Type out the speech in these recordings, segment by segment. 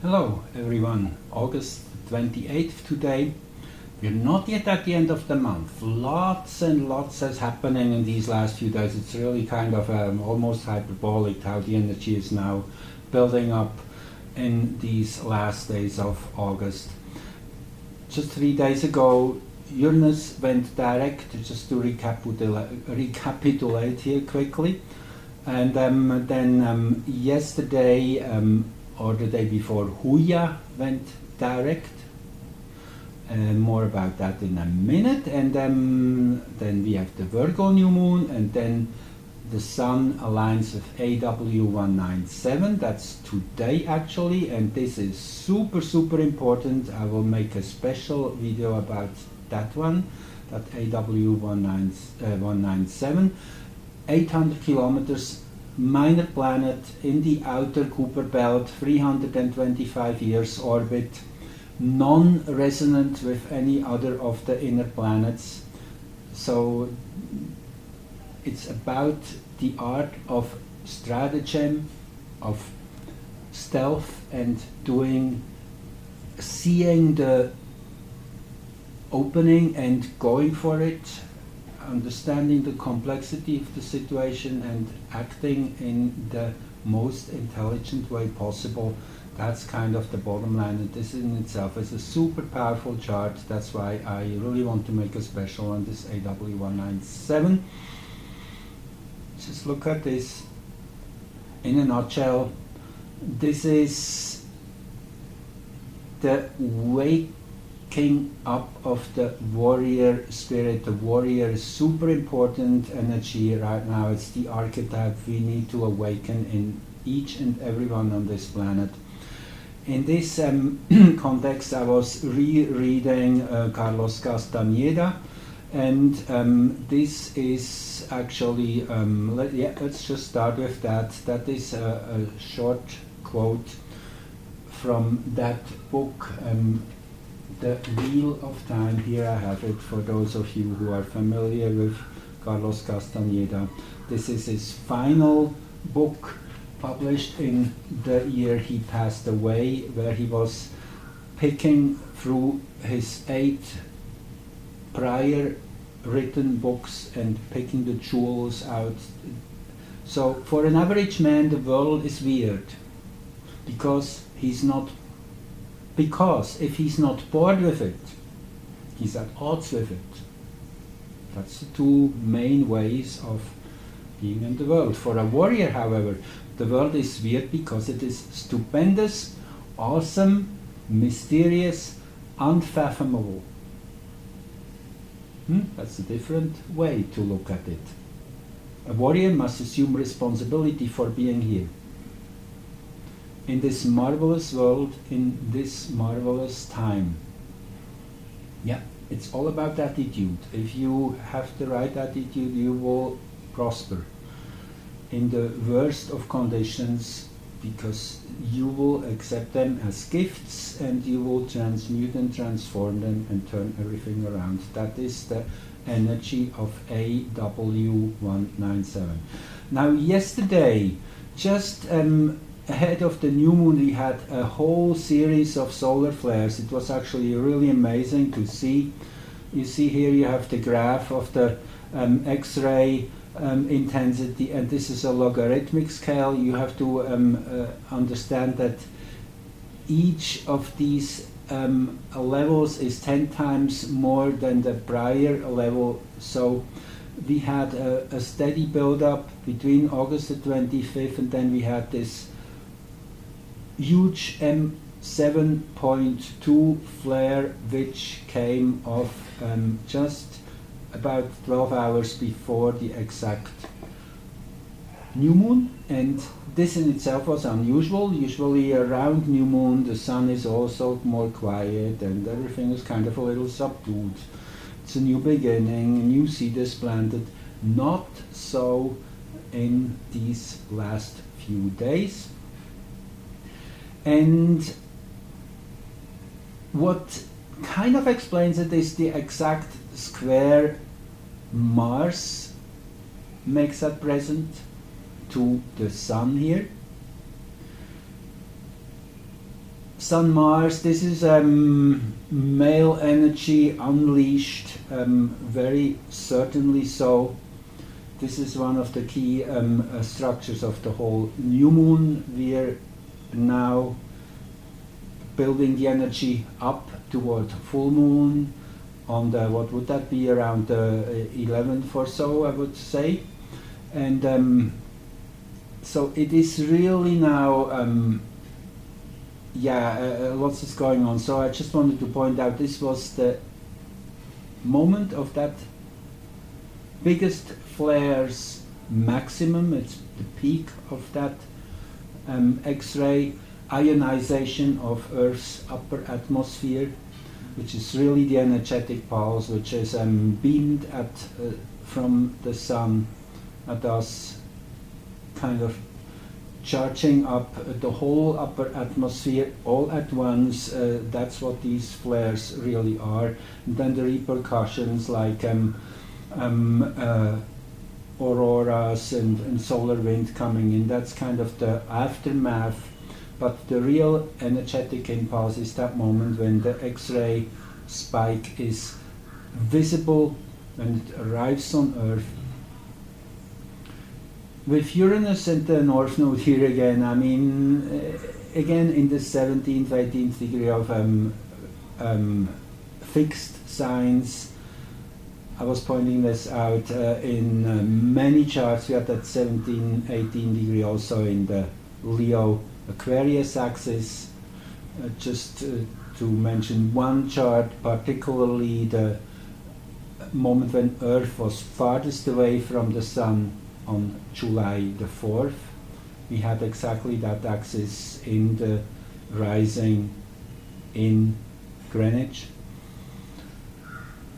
Hello everyone, August 28th today. We're not yet at the end of the month. Lots and lots is happening in these last few days. It's really kind of almost hyperbolic how the energy is now building up in these last days of August. Just 3 days ago, Uranus went direct, just to recapitulate here quickly. And then yesterday, or the day before, Huya went direct. More about that in a minute. And then we have the Virgo new moon, and then the Sun aligns with AW197. That's today actually, and this is super important. I will make a special video about that one, that AW197. 800 kilometers, minor planet in the outer Kuiper belt, 325 years orbit, non-resonant with any other of the inner planets. So it's about the art of stratagem, of stealth, and seeing the opening and going for it, understanding the complexity of the situation and acting in the most intelligent way possible. That's kind of the bottom line, and this in itself is a super powerful chart. That's why I really want to make a special on this AW197. Just look at this in a nutshell. This is the waking up of the warrior spirit. The warrior is super important energy right now. It's the archetype we need to awaken in each and everyone on this planet. In this context, I was rereading Carlos Castañeda, and this is actually, let's just start with that. That is a short quote from that book, The Wheel of Time. Here I have it for those of you who are familiar with Carlos Castañeda. This is his final book, published in the year he passed away, where he was picking through his 8 prior written books and picking the jewels out. So for an average man, the world is weird, because if he's not bored with it, he's at odds with it. That's the two main ways of being in the world. For a warrior, however, the world is weird because it is stupendous, awesome, mysterious, unfathomable. That's a different way to look at it. A warrior must assume responsibility for being here, in this marvelous world, in this marvelous time. Yeah, it's all about attitude. If you have the right attitude, you will prosper in the worst of conditions, because you will accept them as gifts and you will transmute and transform them and turn everything around. That is the energy of AW197. Now yesterday, just ahead of the new moon, we had a whole series of solar flares. It was actually really amazing to see. You see here you have the graph of the X-ray intensity, and this is a logarithmic scale. You have to understand that each of these levels is 10 times more than the prior level. So we had a steady build-up between August the 25th, and then we had this huge M7.2 flare, which came off just about 12 hours before the exact new moon, and this in itself was unusual. Usually around new moon the sun is also more quiet and everything is kind of a little subdued. It's a new beginning, a new seed is planted. Not so in these last few days. And what kind of explains it is the exact square Mars makes at present to the Sun here. Sun Mars, this is male energy unleashed, very certainly so. This is one of the key structures of the whole new moon. We are now building the energy up toward full moon on the, what would that be, around the 11th or so, I would say. And so it is really now, lots is going on. So I just wanted to point out this was the moment of that biggest flares maximum. It's the peak of that X-ray ionization of Earth's upper atmosphere, which is really the energetic pulse which is beamed at from the sun at us, kind of charging up the whole upper atmosphere all at once. That's what these flares really are. And then the repercussions like auroras and solar wind coming in, that's kind of the aftermath. But the real energetic impulse is that moment when the X-ray spike is visible, when it arrives on Earth. With Uranus and the North Node here again, I mean, again in the 17th, 18th degree of fixed signs. I was pointing this out in many charts. We had that 17, 18 degree also in the Leo Aquarius axis. Just to mention one chart, particularly the moment when Earth was farthest away from the Sun on July the 4th. We had exactly that axis in the rising in Greenwich.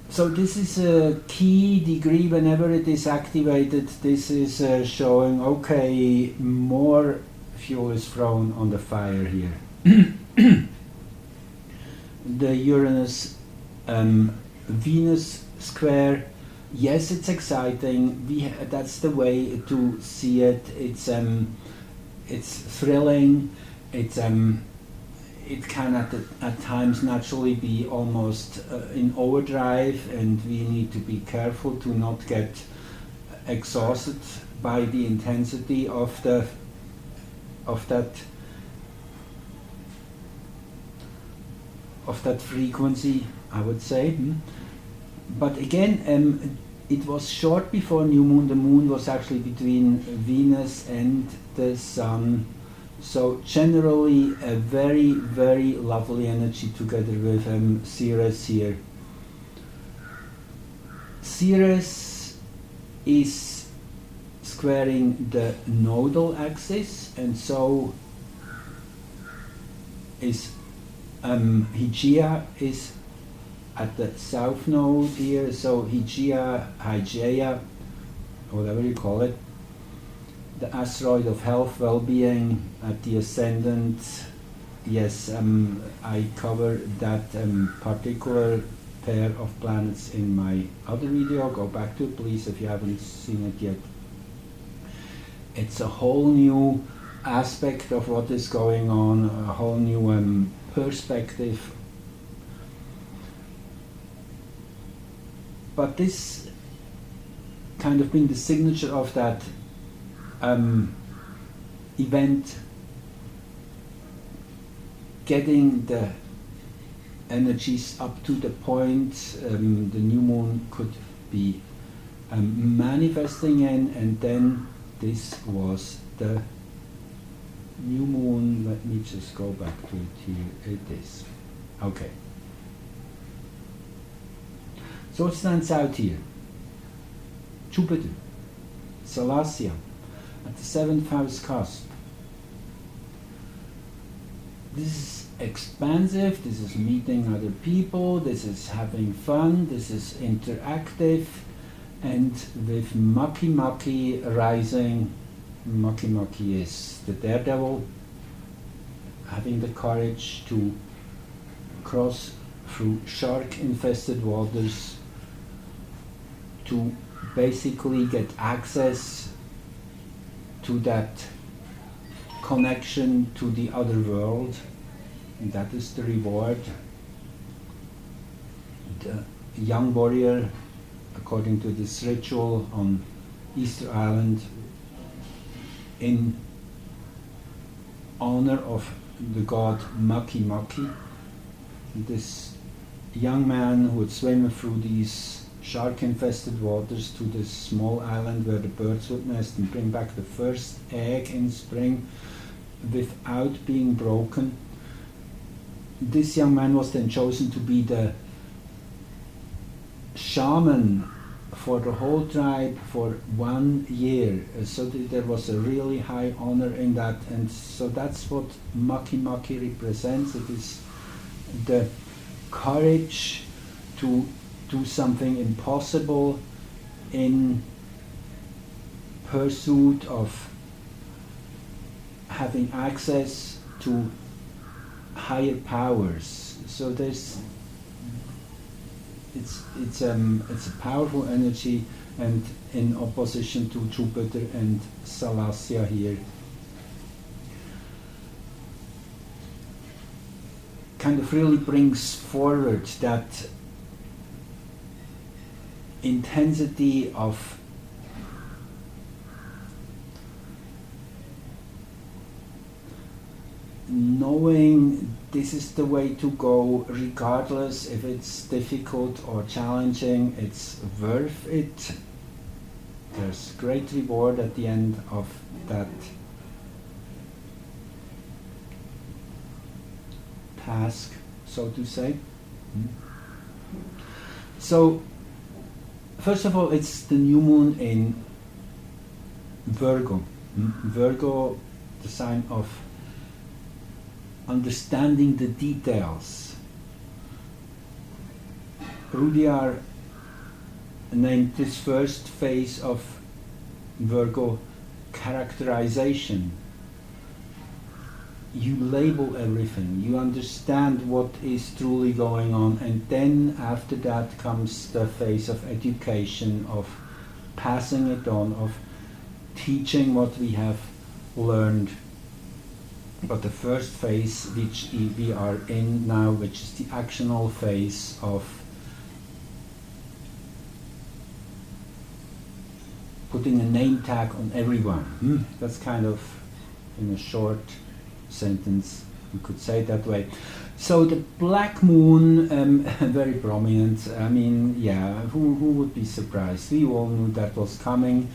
So this is a key degree. Whenever it is activated, this is showing, okay, more fuel is thrown on the fire here. The Uranus Venus square, yes, it's exciting. That's the way to see it. It's thrilling. It can at times naturally be almost in overdrive, and we need to be careful to not get exhausted by the intensity of that frequency, I would say. But again, it was short before new moon. The moon was actually between Venus and the Sun. So generally a very, very lovely energy together with Ceres here. Ceres is squaring the nodal axis, and so is Hygeia is at the south node here. So Hygeia, whatever you call it, the asteroid of health, well-being at the ascendant. Yes, I cover that particular pair of planets in my other video. Go back to it, please, if you haven't seen it yet. It's a whole new aspect of what is going on, a whole new perspective. But this kind of being the signature of that event, getting the energies up to the point the new moon could be manifesting in, and then this was the new moon. Let me just go back to it here. It is. Okay. So what stands out here? Jupiter, Salacia, at the 7th house cusp. This is expansive, this is meeting other people, this is having fun, this is interactive, and with Maki Maki rising. Maki Maki is the daredevil, having the courage to cross through shark-infested waters to basically get access to that connection to the other world. And that is the reward. The young warrior, according to this ritual on Easter Island, in honor of the god Maki Maki, this young man who would swim through these shark-infested waters to this small island where the birds would nest and bring back the first egg in spring without being broken. This young man was then chosen to be the shaman for the whole tribe for 1 year. So there was a really high honor in that, and so that's what Maki Maki represents. It is the courage to do something impossible in pursuit of having access to higher powers. So it's a powerful energy, and in opposition to Jupiter and Salasya here. Kind of really brings forward that intensity of knowing this is the way to go, regardless if it's difficult or challenging, it's worth it. There's great reward at the end of that task, so to say. So, first of all, it's the new moon in Virgo. Virgo, the sign of understanding the details. Rudyard named this first phase of Virgo characterization. You label everything, you understand what is truly going on, and then after that comes the phase of education, of passing it on, of teaching what we have learned. But the first phase which we are in now, which is the actional phase of putting a name tag on everyone. That's kind of, in a short sentence, you could say it that way. So the black moon, very prominent. I mean, yeah, who would be surprised? We all knew that was coming.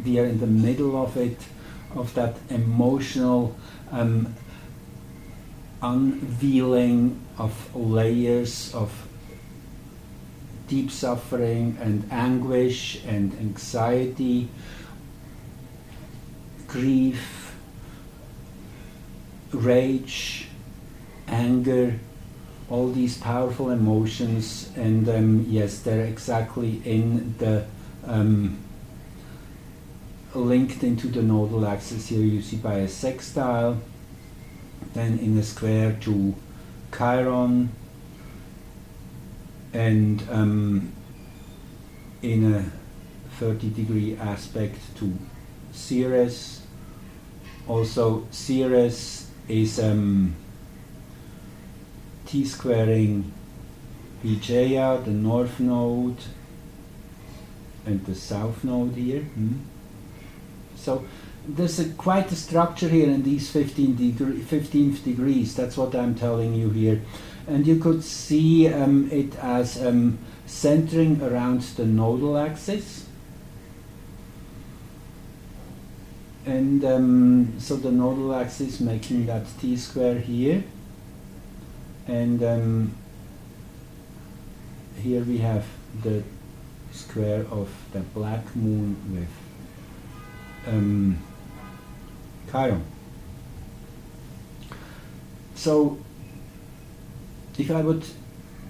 We are in the middle of it, of that emotional unveiling of layers of deep suffering and anguish and anxiety, grief, rage, anger, all these powerful emotions, and yes, they're exactly in the linked into the nodal axis here. You see by a sextile, then in a square to Chiron, and in a 30-degree aspect to Ceres. Also, Ceres is T-squaring Vijaya, the north node, and the south node here. So there's quite a structure here in these 15th degrees. That's what I'm telling you here. And you could see it as centering around the nodal axis. And so the nodal axis making that T-square here. And here we have the square of the black moon with Chiron. So if I would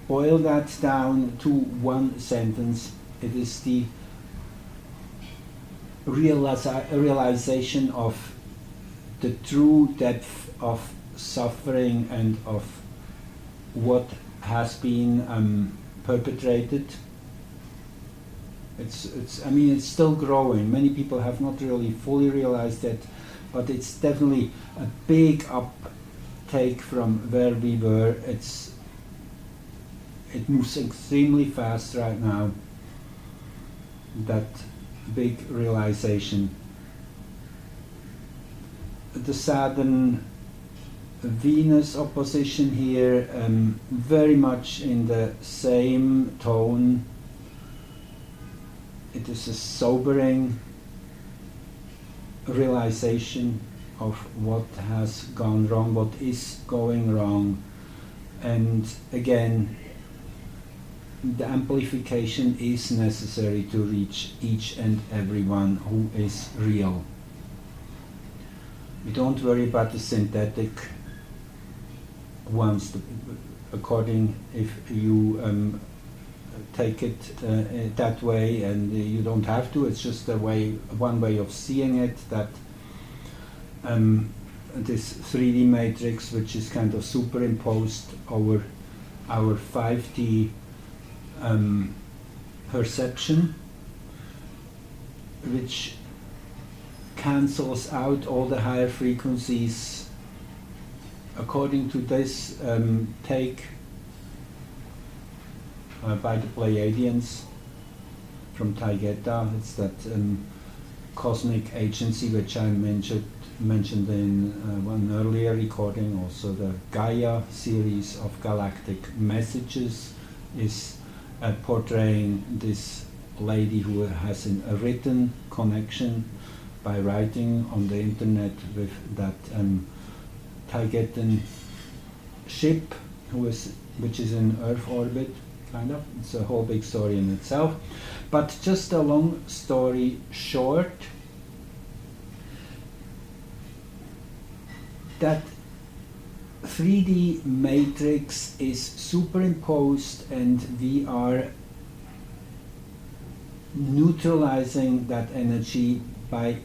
boil that down to one sentence, it is the realization of the true depth of suffering and of what has been perpetrated. I mean, it's still growing. Many people have not really fully realized it, but it's definitely a big take from where we were. It moves extremely fast right now, that big realization. The Saturn Venus opposition here, very much in the same tone. It is a sobering realization of what has gone wrong, what is going wrong, and again, the amplification is necessary to reach each and everyone who is real. We don't worry about the synthetic ones, according if you take it that way, and you don't have to. It's just one way of seeing it, that this 3D matrix, which is kind of superimposed over our 5D perception, which cancels out all the higher frequencies. According to this take by the Pleiadians from Taygeta, it's that cosmic agency which I mentioned in one earlier recording. Also the Gaia series of galactic messages is portraying this lady who has a written connection by writing on the internet with that Taygetan ship, which is in Earth orbit, kind of. It's a whole big story in itself. But just a long story short, that 3D matrix is superimposed, and we are neutralizing that energy by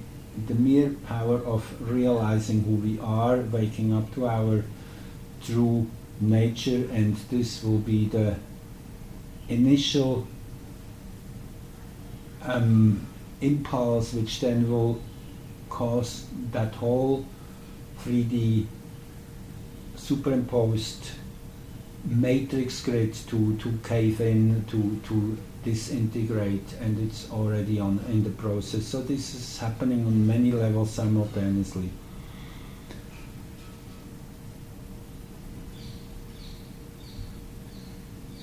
the mere power of realizing who we are, waking up to our true nature, and this will be the initial impulse which then will cause that whole 3D superimposed matrix grid to cave in, to disintegrate, and it's already in the process. So this is happening on many levels simultaneously.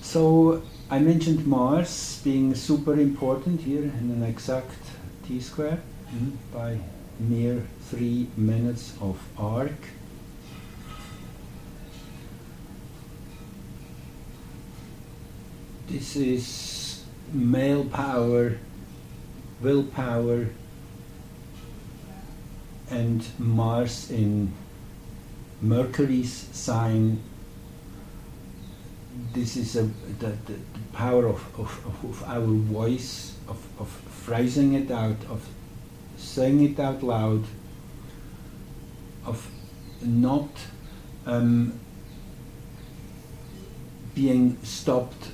So I mentioned Mars being super important here in an exact T-square by mere 3 minutes of arc. This is male power, willpower, and Mars in Mercury's sign. This is the power of our voice, of phrasing it out, of saying it out loud, of not being stopped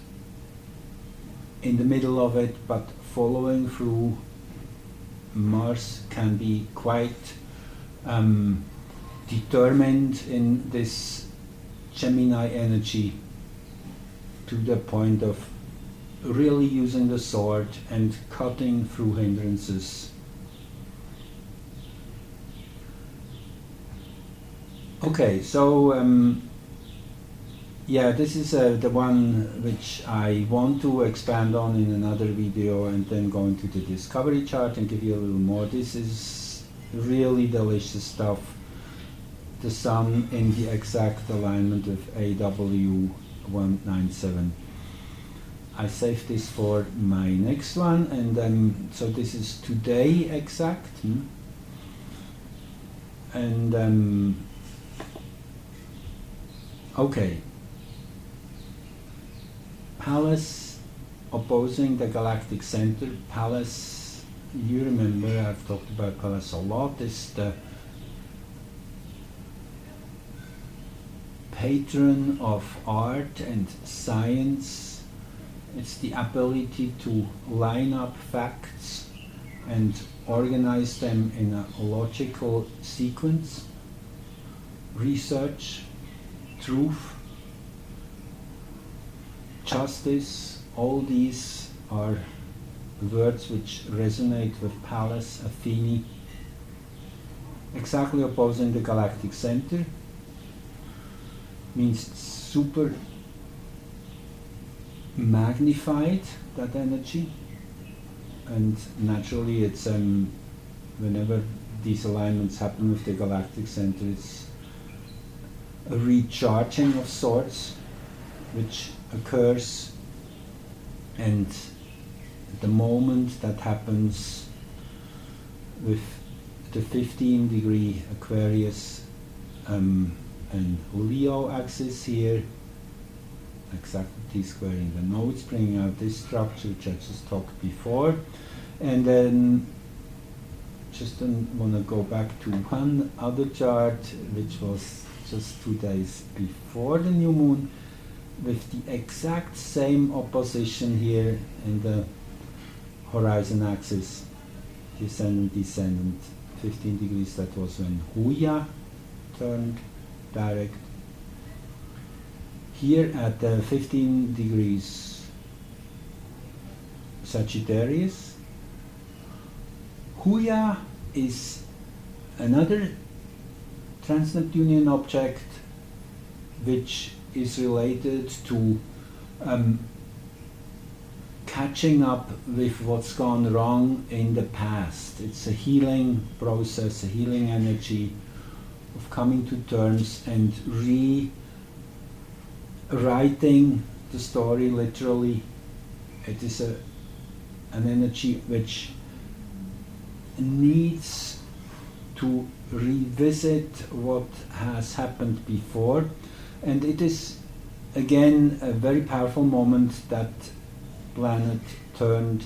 in the middle of it, but following through. Mars can be quite determined in this Gemini energy, to the point of really using the sword and cutting through hindrances. Okay, so yeah, this is the one which I want to expand on in another video, and then go into the discovery chart and give you a little more. This is really delicious stuff. The Sun in the exact alignment with AW197. I saved this for my next one, and so this is today exact, and okay. Pallas opposing the galactic center. Pallas, you remember I've talked about Pallas a lot, is the patron of art and science. It's the ability to line up facts and organize them in a logical sequence. Research, truth, justice, all these are words which resonate with Pallas, Athene, exactly opposing the galactic center, means super magnified, that energy, and naturally it's whenever these alignments happen with the galactic center, it's a recharging of sorts which occurs, and the moment that happens with the 15-degree Aquarius and Leo axis here, exactly T-squaring the nodes, bringing out this structure which I just talked before. And then just want to go back to one other chart which was just 2 days before the new moon, with the exact same opposition here in the horizon axis, descendant, 15 degrees. That was when Huya turned direct. Here at 15 degrees Sagittarius, Huya is another trans-Neptunian object which is related to catching up with what's gone wrong in the past. It's a healing process, a healing energy of coming to terms and rewriting the story literally. It is an energy which needs to revisit what has happened before, and it is again a very powerful moment that planet turned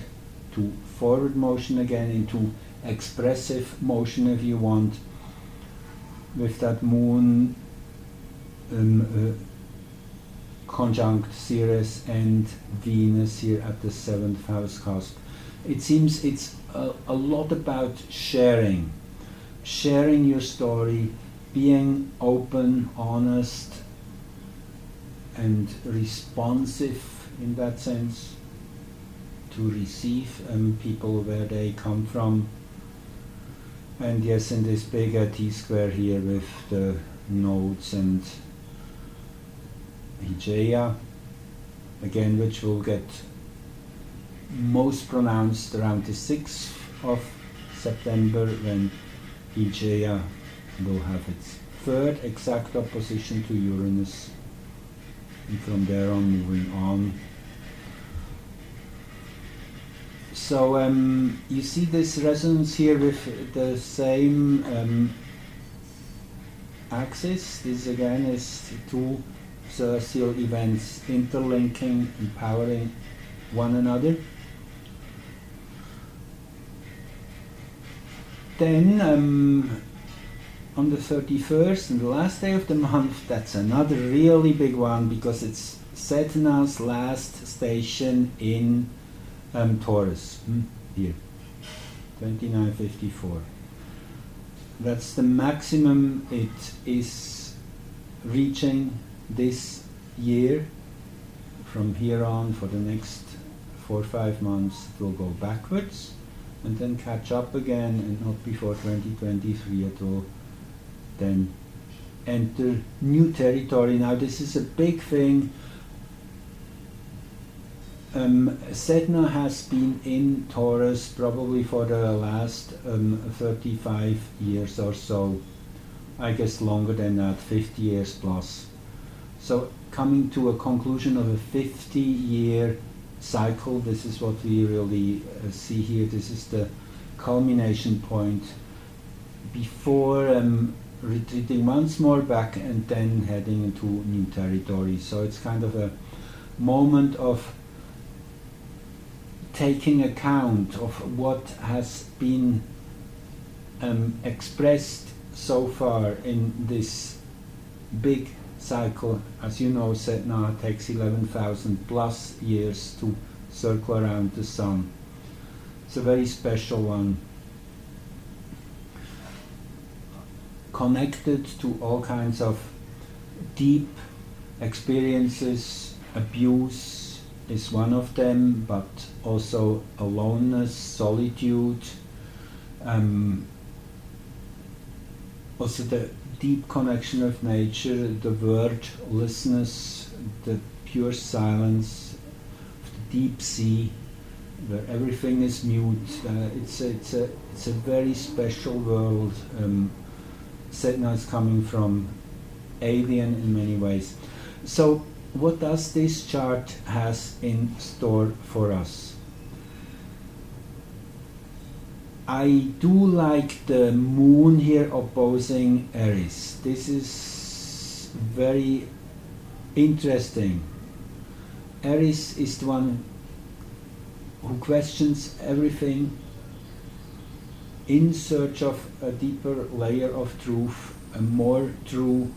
to forward motion again, into expressive motion if you want, with that moon conjunct Ceres and Venus here at the 7th house cusp. It seems it's a lot about sharing your story, being open, honest, and responsive in that sense to receive people where they come from. And yes, in this bigger T-square here with the nodes and Hygieia, again, which will get most pronounced around the 6th of September, when Hygieia will have its third exact opposition to Uranus, and from there on moving on. So you see this resonance here with the same axis. This again is two celestial events interlinking, empowering one another. Then on the 31st and the last day of the month, that's another really big one, because it's Sedna's last station in Taurus, here, 2954. That's the maximum it is reaching this year. From here on, for the next 4 or 5 months, it will go backwards and then catch up again, and not before 2023 it will then enter new territory. Now this is a big thing. Sedna has been in Taurus probably for the last 35 years or so. I guess longer than that, 50 years plus. So coming to a conclusion of a 50-year cycle, this is what we really see here. This is the culmination point before retreating once more back and then heading into new territory. So it's kind of a moment of taking account of what has been expressed so far in this big cycle. As you know, Sedna takes 11,000 plus years to circle around the sun. It's a very special one, connected to all kinds of deep experiences. Abuse is one of them, but also aloneness, solitude, also the deep connection of nature, the wordlessness, the pure silence, the deep sea, where everything is mute. It's a very special world. Sedna is coming from alien in many ways. So what does this chart has in store for us? I do like the moon here opposing Aries. This is very interesting. Aries is the one who questions everything in search of a deeper layer of truth, a more true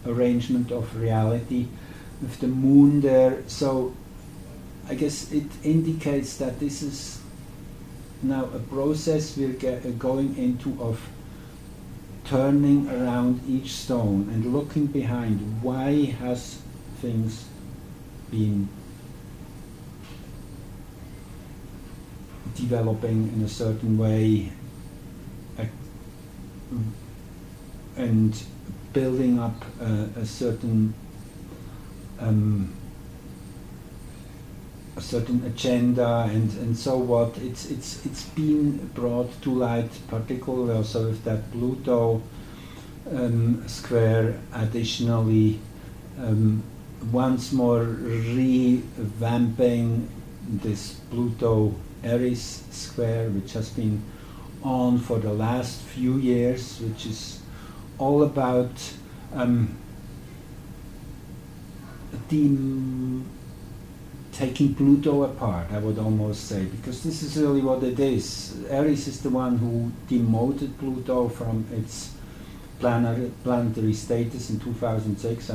arrangement of reality, with the moon there. So I guess it indicates that this is now a process we're going into of turning around each stone and looking behind. Why has things been developing in a certain way and building up a certain agenda and so what. It's been brought to light, particularly also with that Pluto square additionally, once more revamping this Pluto Aries square, which has been on for the last few years, which is all about taking Pluto apart, I would almost say, because this is really what it is. Aries is the one who demoted Pluto from its planetary status in 2006,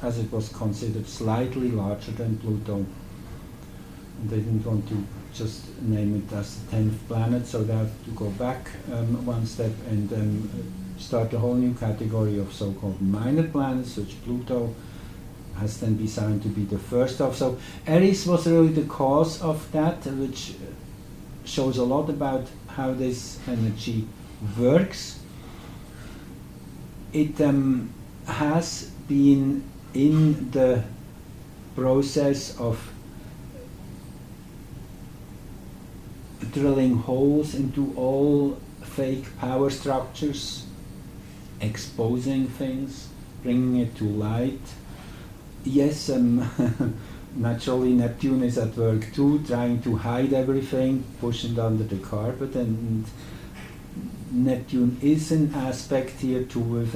as it was considered slightly larger than Pluto. And they didn't want to just name it as the 10th planet, so they have to go back one step and start a whole new category of so-called minor planets, which Pluto has then been assigned to be the first of. So Aries was really the cause of that, which shows a lot about how this energy works. It has been in the process of drilling holes into all fake power structures, exposing things, bringing it to light. Yes, naturally Neptune is at work too, trying to hide everything, push it under the carpet, and Neptune is an aspect here too with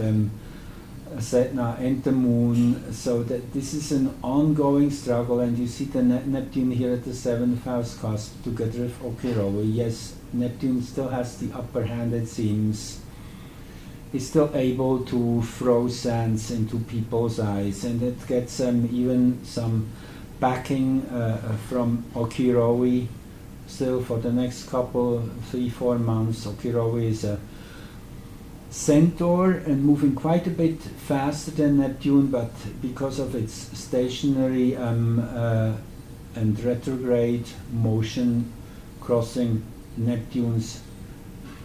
Sedna and the moon, so that this is an ongoing struggle. And you see the Neptune here at the 7th house cusp together with Okirowo. Yes, Neptune still has the upper hand, it seems. Is still able to throw sands into people's eyes, and it gets even some backing from Okirowo still for the next couple, 3-4 months. Okirowo is a centaur and moving quite a bit faster than Neptune, but because of its stationary and retrograde motion crossing Neptune's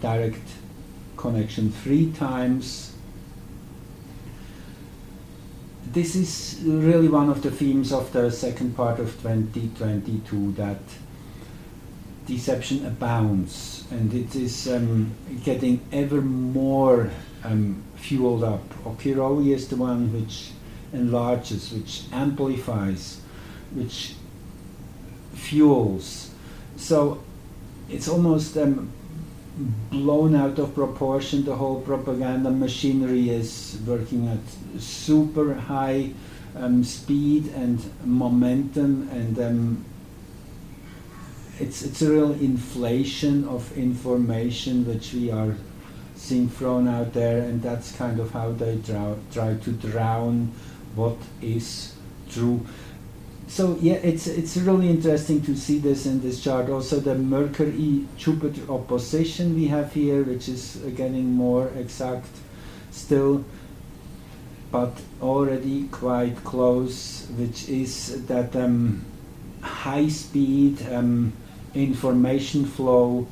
direct connection 3 times. This is really one of the themes of the second part of 2022, that deception abounds, and it is getting ever more fueled up. Okirowo is the one which enlarges, which amplifies, which fuels. So it's almost blown out of proportion. The whole propaganda machinery is working at super high speed and momentum, and it's a real inflation of information which we are seeing thrown out there, and that's kind of how they try to drown what is true. So yeah, it's really interesting to see this in this chart. Also the Mercury-Jupiter opposition we have here, which is getting more exact still. but already quite close, which is that high speed information flow,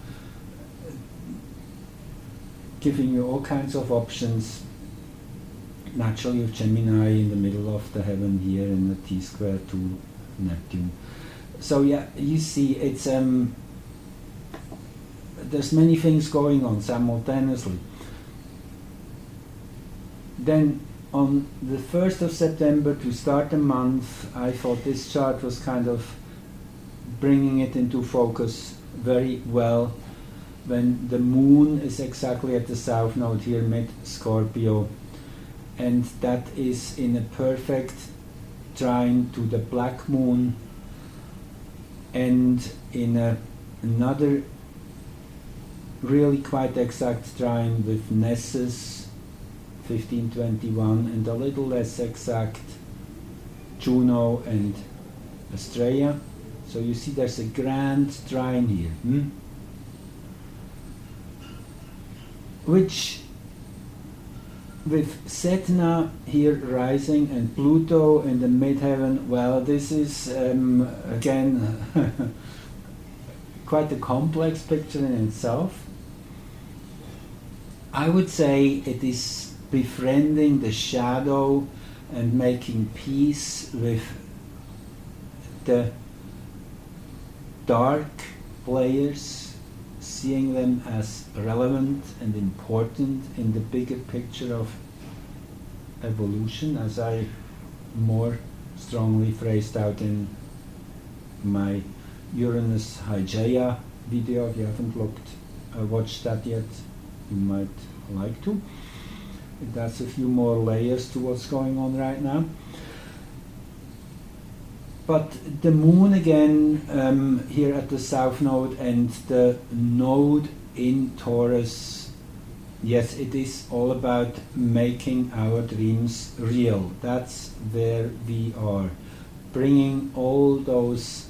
giving you all kinds of options. Naturally, with Gemini in the middle of the heaven here in the T square to Neptune. So yeah, you see, it's there's many things going on simultaneously. Then on the 1st of September, to start the month, I thought this chart was kind of bringing it into focus very well, when the moon is exactly at the south node here, mid Scorpio, and that is in a perfect trine to the black moon, and in another really quite exact trine with Nessus 1521, and a little less exact Juno and Astrea. So you see there's a grand trine here, which with Setna here rising and Pluto in the midheaven, well, this is again quite a complex picture in itself. I would say it is befriending the shadow and making peace with the dark players, seeing them as relevant and important in the bigger picture of evolution, as I more strongly phrased out in my Uranus Hygeia video. If you haven't watched that yet, you might like to. It adds a few more layers to what's going on right now. But the moon again here at the south node, and the node in Taurus, yes, it is all about making our dreams real. That's where we are. Bringing all those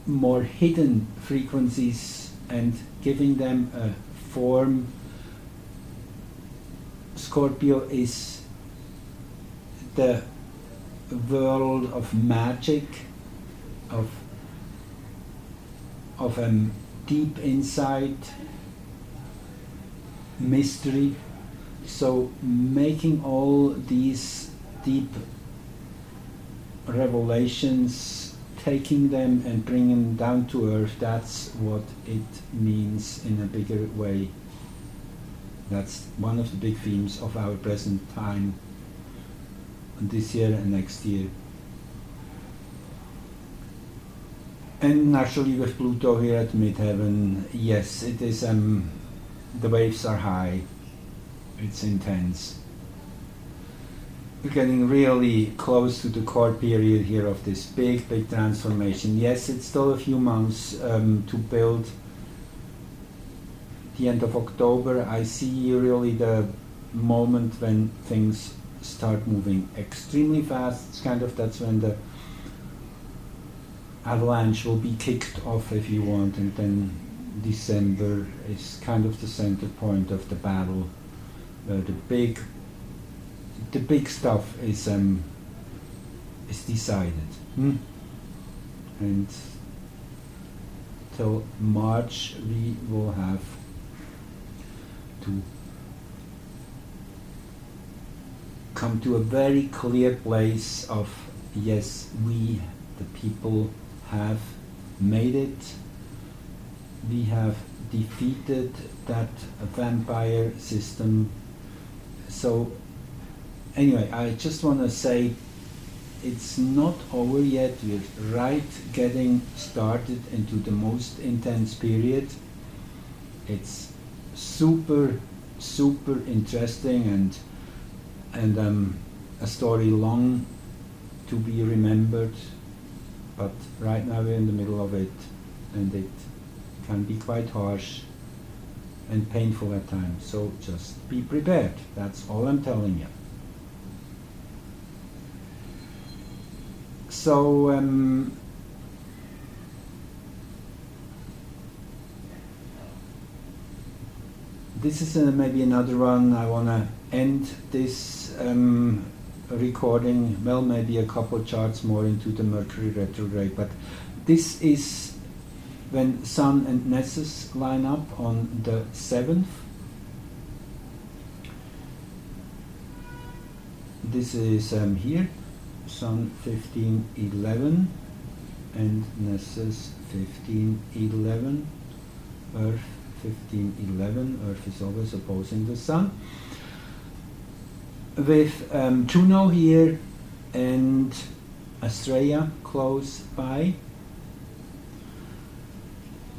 more hidden frequencies and giving them a form. Scorpio is the world of magic, of deep insight, mystery. So making all these deep revelations, taking them and bringing them down to earth, that's what it means in a bigger way. That's one of the big themes of our present time, this year and next year. And naturally with Pluto here at midheaven, yes, it is, the waves are high, it's intense. We're getting really close to the core period here of this big transformation. Yes, it's still a few months to build. The end of October, I see really the moment when things start moving extremely fast. It's kind of, that's when the avalanche will be kicked off, if you want, and then December is kind of the center point of the battle, where the big stuff is decided. And till March we will have to come to a very clear place of, yes, we, the people, have made it. We have defeated that vampire system. So anyway, I just want to say it's not over yet. We're right getting started into the most intense period. It's super interesting and a story long to be remembered, but right now we're in the middle of it, and it can be quite harsh and painful at times. So just be prepared. That's all I'm telling you. So this is maybe another one. I want to end this recording, well, maybe a couple charts more into the Mercury retrograde, but this is when Sun and Nessus line up on the 7th. This is here, Sun 15:11 and Nessus 15:11, Earth 15:11. Earth is always opposing the Sun. With Juno here and Astrea close by,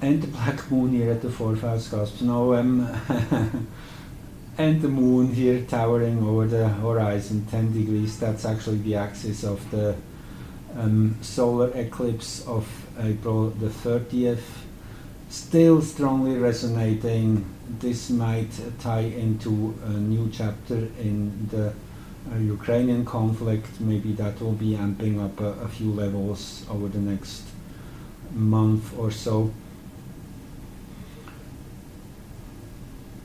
and the black moon here at the 4th house cusp. Now, and the moon here towering over the horizon 10 degrees. That's actually the axis of the solar eclipse of April the 30th. Still strongly resonating. This might tie into a new chapter in the Ukrainian conflict. Maybe that will be amping up a few levels over the next month or so.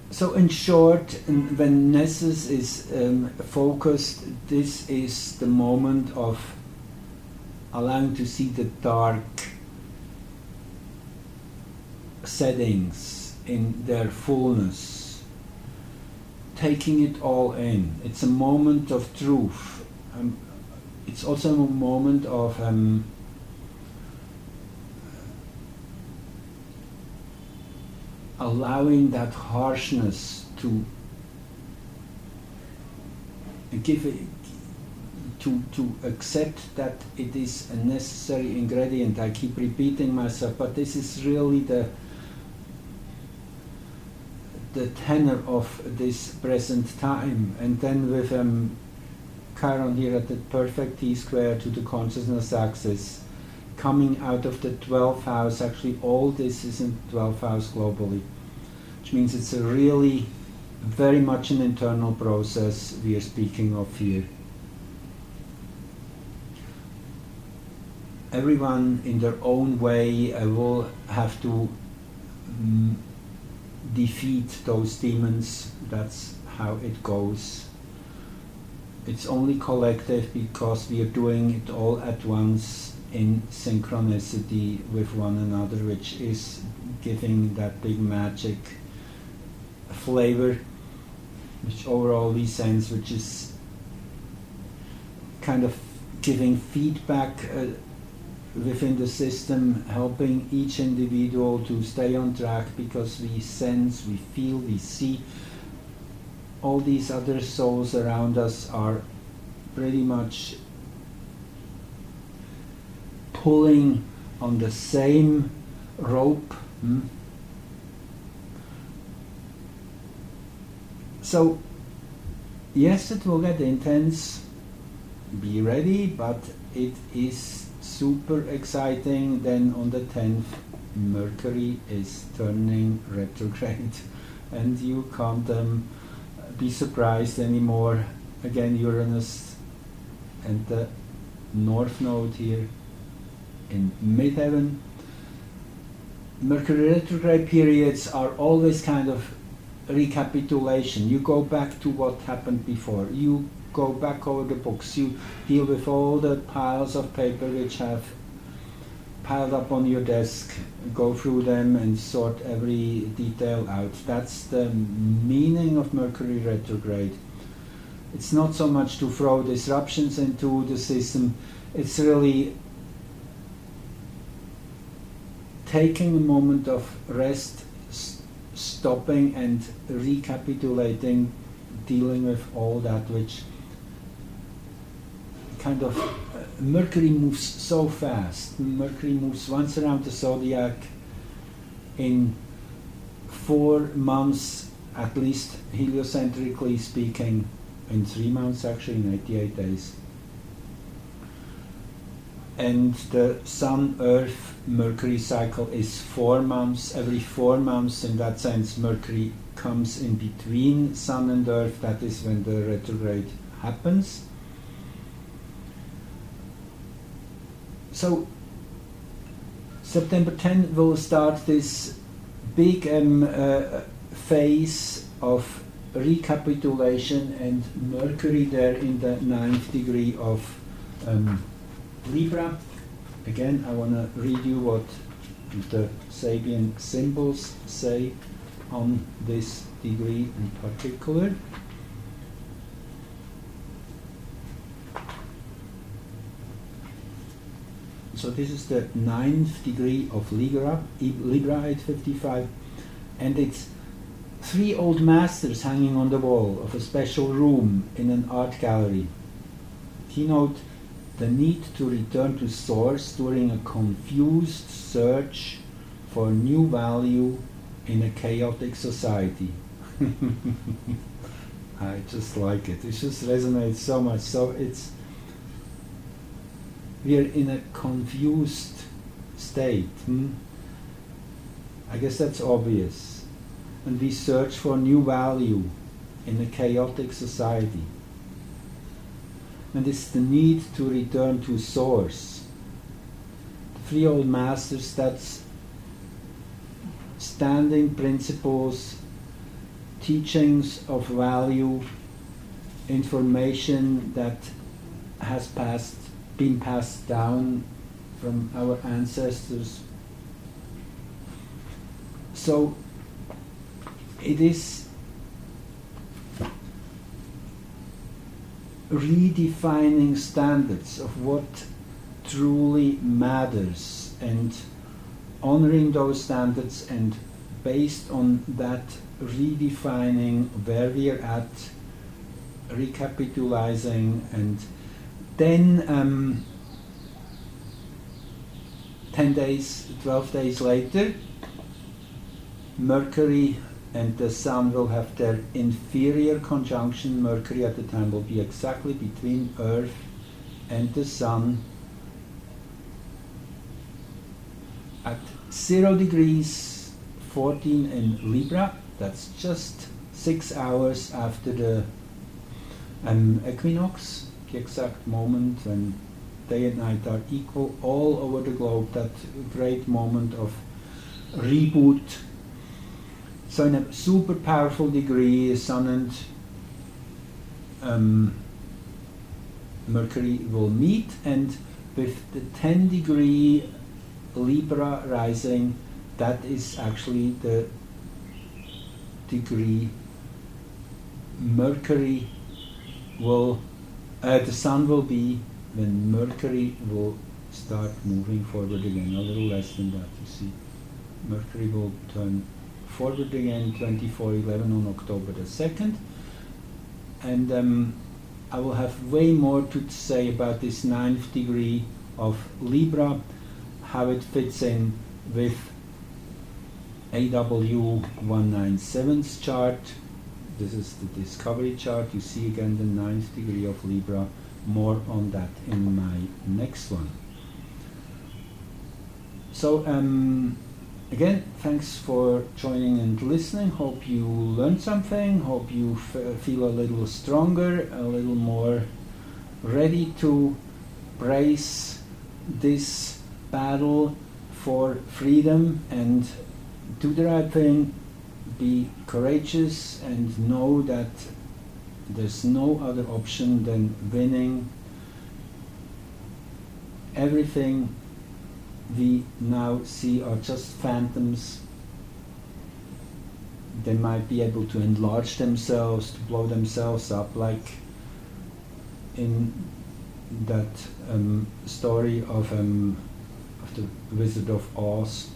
So in short, when Nessus is focused, this is the moment of allowing to see the dark settings in their fullness, taking it all in. It's a moment of truth. It's also a moment of allowing that harshness to give it, to accept that it is a necessary ingredient. I keep repeating myself, but this is really the tenor of this present time. And then with Chiron here at the perfect T-square to the consciousness axis, coming out of the 12th house. Actually, all this is in 12th house globally, which means it's a really very much an internal process we are speaking of here. Everyone in their own way will have to defeat those demons. That's how it goes. It's only collective because we are doing it all at once in synchronicity with one another, which is giving that big magic flavor, which overall we sense, which is kind of giving feedback within the system, helping each individual to stay on track, because we sense, we feel, we see all these other souls around us are pretty much pulling on the same rope. So yes, it will get intense, be ready, but it is super exciting. Then on the 10th, Mercury is turning retrograde, and you can't be surprised anymore. Again, Uranus and the North Node here in midheaven. Mercury retrograde periods are always kind of recapitulation. You go back to what happened before. You go back over the books. You deal with all the piles of paper which have piled up on your desk. Go through them and sort every detail out. That's the meaning of Mercury retrograde. It's not so much to throw disruptions into the system. It's really taking a moment of rest, stopping and recapitulating, dealing with all that which kind of Mercury moves so fast. Mercury moves once around the zodiac in 4 months, at least heliocentrically speaking, in 3 months actually, in 88 days. And the Sun, Earth, Mercury cycle is 4 months. Every 4 months, in that sense, Mercury comes in between Sun and Earth. That is when the retrograde happens. So September 10 will start this big phase of recapitulation, and Mercury there in the 9th degree of Libra. Again, I want to read you what the Sabian symbols say on this degree in particular. So this is the 9th degree of Libra 855, and it's 3 old masters hanging on the wall of a special room in an art gallery. Keynote: the need to return to source during a confused search for new value in a chaotic society. I just like it. It just resonates so much. So we are in a confused state. I guess that's obvious. And we search for new value in a chaotic society. And it's the need to return to source. The 3 old masters, that's standing principles, teachings of value, information that has been passed down from our ancestors. So it is redefining standards of what truly matters and honoring those standards, and based on that redefining where we're at, recapitalizing, and then 10 days, 12 days later, Mercury and the Sun will have their inferior conjunction. Mercury at the time will be exactly between Earth and the Sun at 0 degrees 14 in Libra. That's just 6 hours after the equinox, the exact moment when day and night are equal all over the globe, that great moment of reboot. So in a super powerful degree, Sun and Mercury will meet, and with the 10 degree Libra rising, that is actually the degree Mercury will, the Sun will be when Mercury will start moving forward again. A little less than that, you see. Mercury will turn forward again 2411 on October the 2nd. And I will have way more to say about this 9th degree of Libra, how it fits in with AW 197's chart. This is the discovery chart. You see again the 9th degree of Libra. More on that in my next one. So again, thanks for joining and listening. Hope you learned something. Hope you feel a little stronger, a little more ready to brace this battle for freedom and do the right thing. Be courageous and know that there's no other option than winning. Everything we now see are just phantoms. They might be able to enlarge themselves, to blow themselves up, like in that story of the Wizard of Oz.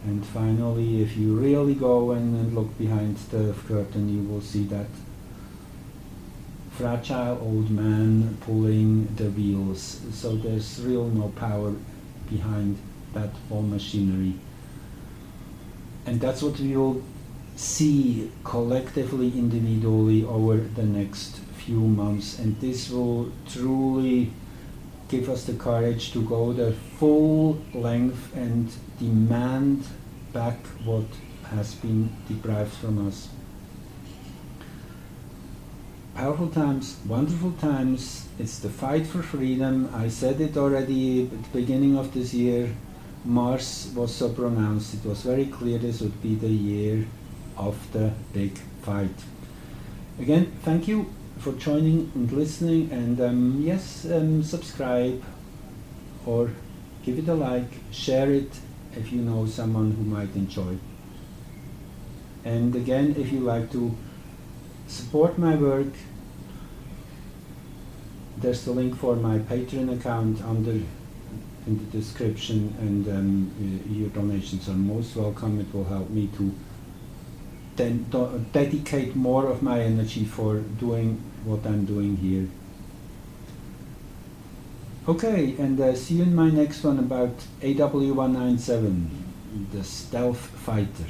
And finally, if you really go and look behind the curtain, you will see that fragile old man pulling the wheels. So there's real no power behind that whole machinery. And that's what we will see collectively, individually, over the next few months. And this will truly give us the courage to go the full length and demand back what has been deprived from us. Powerful times, wonderful times. It's the fight for freedom. I said it already at the beginning of this year. Mars was so pronounced. It was very clear this would be the year of the big fight. Again, thank you for joining and listening, and yes, subscribe or give it a like, share it if you know someone who might enjoy. And again, if you like to support my work, there's the link for my Patreon account in the description, and your donations are most welcome. It will help me to dedicate more of my energy for doing what I'm doing here. Okay, and see you in my next one about AW197, the stealth fighter.